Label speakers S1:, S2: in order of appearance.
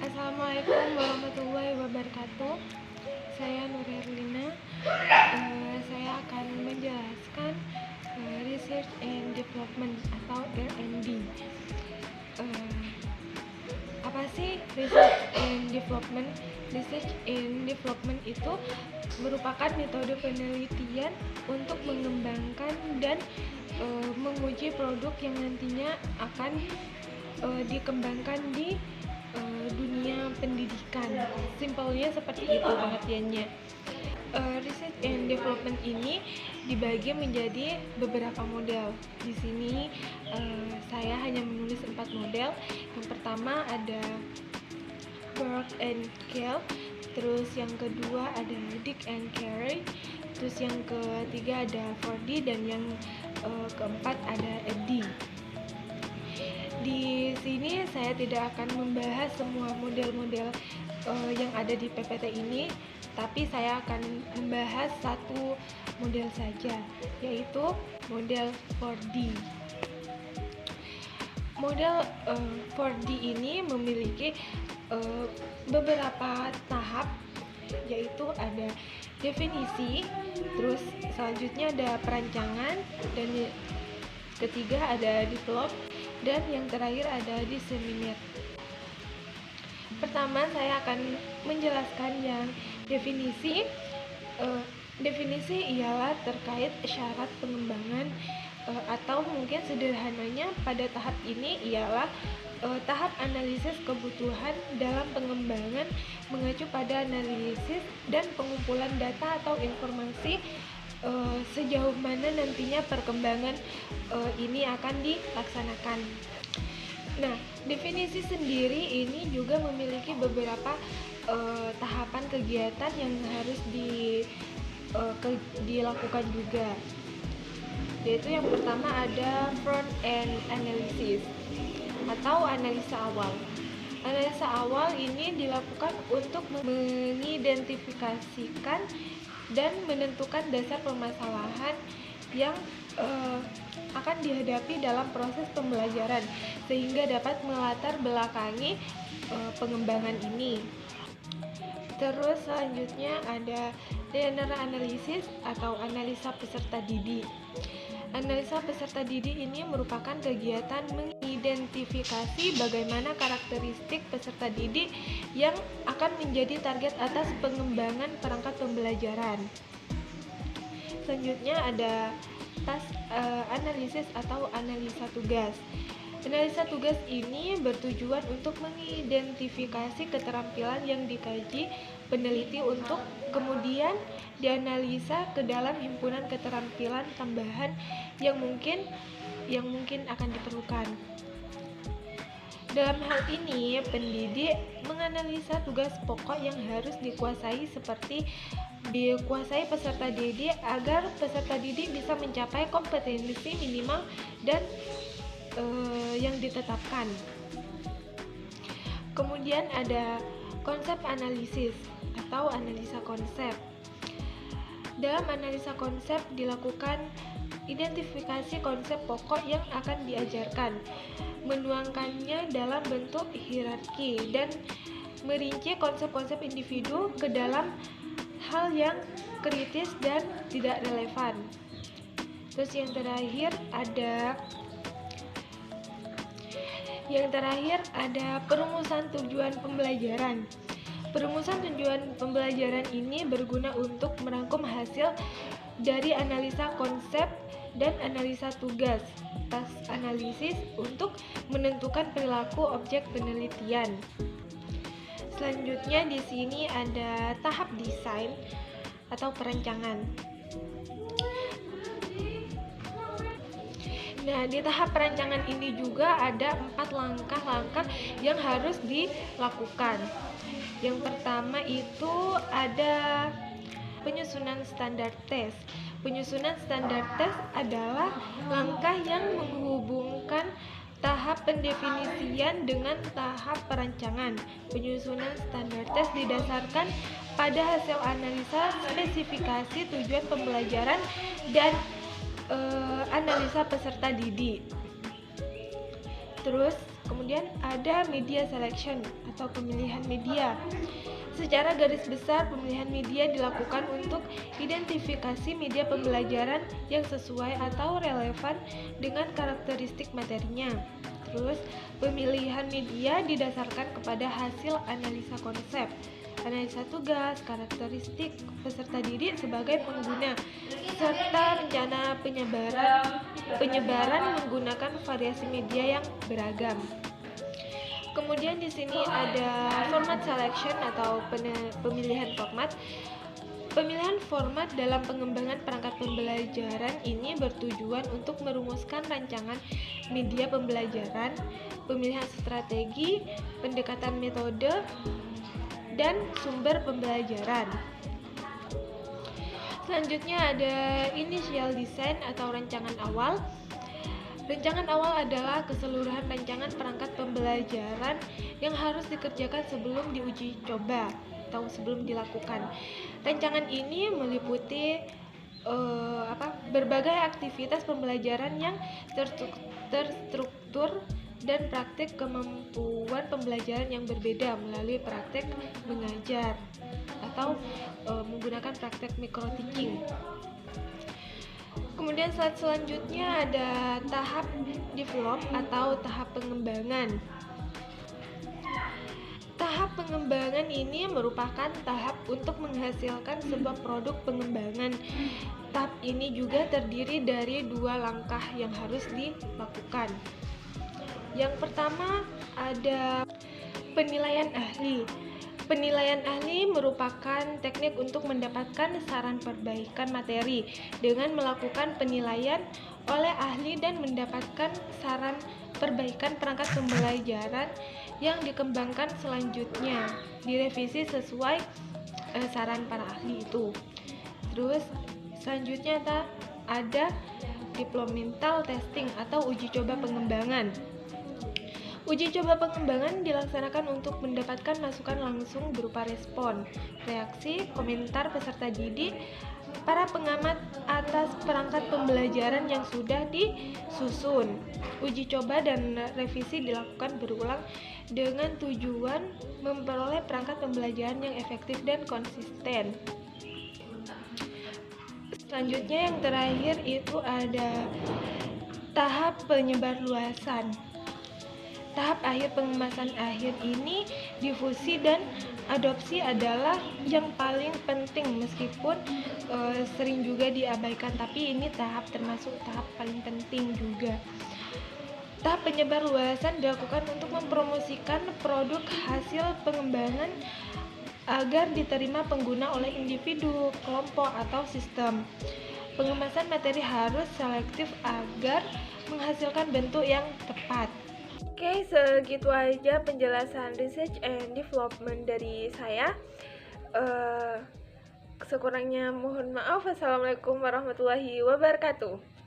S1: Assalamualaikum warahmatullahi wabarakatuh. Saya Nur Erlina. Saya akan menjelaskan Research and Development atau R&D. Apa sih Research and Development? Research and Development itu merupakan metode penelitian untuk mengembangkan dan menguji produk yang nantinya akan dikembangkan di dunia pendidikan. Simpelnya seperti itu pengertiannya. Research and development ini dibagi menjadi beberapa model. Di sini saya hanya menulis 4 model. Yang pertama ada Work and Kill, terus yang kedua ada Dig and Carry, terus yang ketiga ada 4D, dan yang keempat ada ED. Di sini saya tidak akan membahas semua model-model yang ada di PPT ini, tapi saya akan membahas satu model saja, yaitu model 4D. Model 4D ini memiliki beberapa tahap, yaitu ada definisi, terus selanjutnya ada perancangan, dan ketiga ada develop, dan yang terakhir ada disseminate. Pertama saya akan menjelaskan yang definisi. Definisi ialah terkait syarat pengembangan, atau mungkin sederhananya pada tahap ini ialah tahap analisis kebutuhan dalam pengembangan mengacu pada analisis dan pengumpulan data atau informasi sejauh mana nantinya perkembangan ini akan dilaksanakan. Nah, definisi sendiri ini juga memiliki beberapa tahapan kegiatan yang harus dilakukan juga. Yaitu yang pertama ada front end analysis atau analisa awal. Analisa awal ini dilakukan untuk mengidentifikasikan dan menentukan dasar permasalahan yang akan dihadapi dalam proses pembelajaran sehingga dapat melatar belakangi pengembangan ini. Terus selanjutnya ada genre analysis atau analisa peserta didik. Analisa peserta didik ini merupakan kegiatan mengidentifikasi bagaimana karakteristik peserta didik yang akan menjadi target atas pengembangan perangkat pembelajaran. Selanjutnya ada task analisis atau analisa tugas. Analisa tugas ini bertujuan untuk mengidentifikasi keterampilan yang dikaji peneliti untuk kemudian dianalisa ke dalam himpunan keterampilan tambahan yang mungkin akan diperlukan. Dalam hal ini, pendidik menganalisa tugas pokok yang harus dikuasai seperti dikuasai peserta didik agar peserta didik bisa mencapai kompetensi minimal dan yang ditetapkan. Kemudian ada konsep analisis atau analisa konsep. Dalam analisa konsep dilakukan identifikasi konsep pokok yang akan diajarkan, menuangkannya dalam bentuk hierarki, dan merinci konsep-konsep individu ke dalam hal yang kritis dan tidak relevan. Terus yang terakhir ada perumusan tujuan pembelajaran. Perumusan tujuan pembelajaran ini berguna untuk merangkum hasil dari analisa konsep dan analisa tugas, task analisis untuk menentukan perilaku objek penelitian. Selanjutnya di sini ada tahap desain atau perancangan. Nah, di tahap perancangan ini juga ada 4 langkah-langkah yang harus dilakukan. Yang pertama itu ada penyusunan standar tes. Penyusunan standar tes adalah langkah yang menghubungkan tahap pendefinisian dengan tahap perancangan. Penyusunan standar tes didasarkan pada hasil analisa spesifikasi tujuan pembelajaran dan analisa peserta didik. Terus Kemudian ada media selection atau pemilihan media. Secara garis besar, pemilihan media dilakukan untuk identifikasi media pembelajaran yang sesuai atau relevan dengan karakteristik materinya. Terus, pemilihan media didasarkan kepada hasil analisa konsep, analisa tugas, karakteristik peserta didik sebagai pengguna, serta rencana penyebaran menggunakan variasi media yang beragam. Kemudian di sini ada format selection atau pemilihan format. Pemilihan format dalam pengembangan perangkat pembelajaran ini bertujuan untuk merumuskan rancangan media pembelajaran, pemilihan strategi, pendekatan metode, dan sumber pembelajaran. Selanjutnya ada initial design atau rancangan awal. Rancangan awal adalah keseluruhan rancangan perangkat pembelajaran yang harus dikerjakan sebelum diuji coba atau sebelum dilakukan. Rancangan ini meliputi berbagai aktivitas pembelajaran yang terstruktur dan praktik kemampuan pembelajaran yang berbeda melalui praktek mengajar atau menggunakan praktek micro teaching. Kemudian slide selanjutnya ada tahap develop atau tahap pengembangan. Tahap pengembangan ini merupakan tahap untuk menghasilkan sebuah produk pengembangan. Tahap ini juga terdiri dari 2 langkah yang harus dilakukan. Yang pertama ada penilaian ahli. Penilaian ahli merupakan teknik untuk mendapatkan saran perbaikan materi dengan melakukan penilaian oleh ahli dan mendapatkan saran perbaikan perangkat pembelajaran yang dikembangkan selanjutnya, direvisi sesuai saran para ahli itu. Terus selanjutnya ada developmental testing atau uji coba pengembangan. Uji coba pengembangan dilaksanakan untuk mendapatkan masukan langsung berupa respon, reaksi, komentar peserta didik, para pengamat atas perangkat pembelajaran yang sudah disusun. Uji coba dan revisi dilakukan berulang dengan tujuan memperoleh perangkat pembelajaran yang efektif dan konsisten. Selanjutnya yang terakhir itu ada tahap penyebarluasan. Tahap akhir pengemasan akhir ini, difusi dan adopsi adalah yang paling penting meskipun sering juga diabaikan, tapi ini termasuk tahap paling penting juga. Tahap penyebarluasan dilakukan untuk mempromosikan produk hasil pengembangan agar diterima pengguna oleh individu, kelompok, atau sistem. Pengemasan materi harus selektif agar menghasilkan bentuk yang tepat. Oke, segitu aja penjelasan research and development dari saya. Sekurangnya mohon maaf. Assalamualaikum warahmatullahi wabarakatuh.